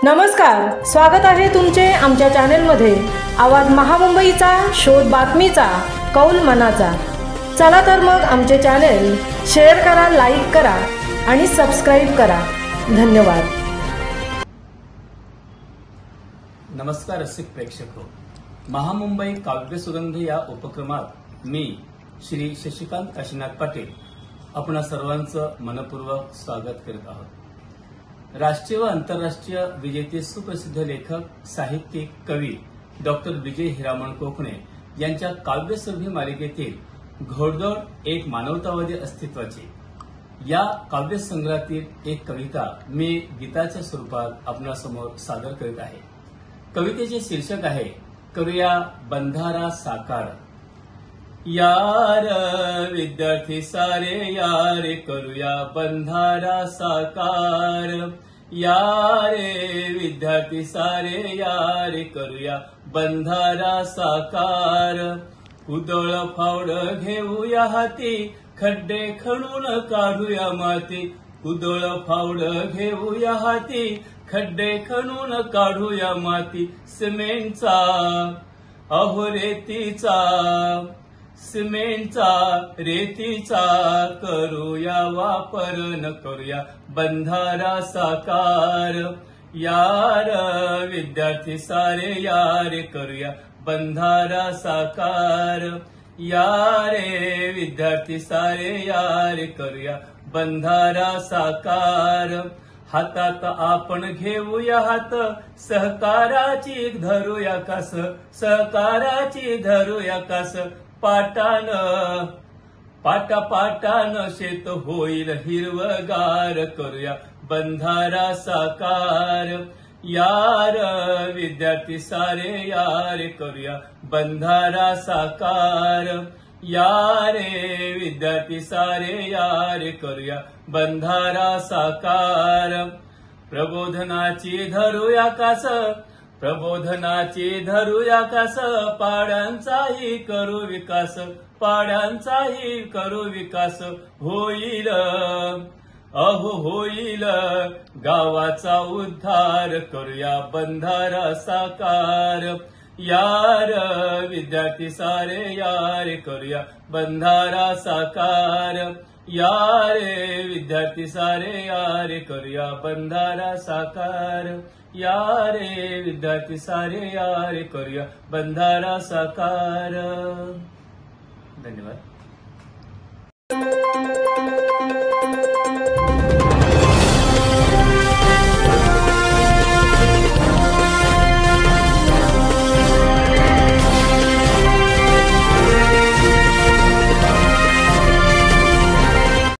नमस्कार, स्वागत आहे तुमचे आमच्या चॅनेलमध्ये। आवाज महामुंबईचा, शोध बातमीचा, कौल मनाचा। चला तर मग आमचे चॅनेल शेअर करा, लाईक करा आणि सबस्क्राइब करा। धन्यवाद। नमस्कार रसिक प्रेक्षक, महामुंबई काव्य सुगंध या उपक्रमात मी श्री शशिकांत काशीनाथ पाटील आपणा सर्वांचं मनपूर्वक स्वागत करत आहोत। राष्ट्रीय व आंतरराष्ट्रीय विजेते सुप्रसिद्ध लेखक, साहित्यिक, कवी डॉक्टर विजय हिरामण कोकणे यांच्या काव्यसुरभी मालिकेतील घोडदौड एक मानवतावादी अस्तित्वाची या काव्यसंग्रहातील एक कविता मी गीताच्या स्वरूपात आपणासमोर सादर करीत आहे। कवितेचे शीर्षक आहे करूया बंधारा साकार। यार विद्यार्थी सारे यार करूया बंधारा साकार। यारे विद्यार्थी सारे यार करूया बंधारा साकार। उदळ फावड घेऊया हाती, खड्डे खणून काढूया माती। उदळ फावड घेऊया हाती, खड्डे खणून काढूया माती। सिमेंटचा अहो रेतीचा, सिमेंटचा रेतीचा करूया वापर, न करूया बंधारा साकार। यार विद्यार्थी सारे यार करूया बंधारा साकार। यारे विद्यार्थी सारे यार करूया बंधारा साकार। हातात आपण घेऊया हात, सहकाराची धरूया कास, सहकाराची धरूया कास। पाटान पाटापाटान शेत होईल हिरवगार, करूया बंधारा साकार। यार विद्यार्थी सारे यार करूया बंधारा साकार। यारे विद्यार्थी सारे यार करूया बंधारा साकार। प्रबोधनाची धरूया कास, प्रबोधनाची धरूया कास। पाड्यांचाही करू विकास, पाड्यांचाही करू विकास। होईल अहो होईल गावाचा उद्धार, करूया बंधारा साकार। यार विद्यार्थी सारे यार करूया बंधारा साकार। यारे विद्यार्थी सारे यार करूया बंधारा साकार। यारे विद्यार्थी सारे यार करूया बंधारा साकार। धन्यवाद।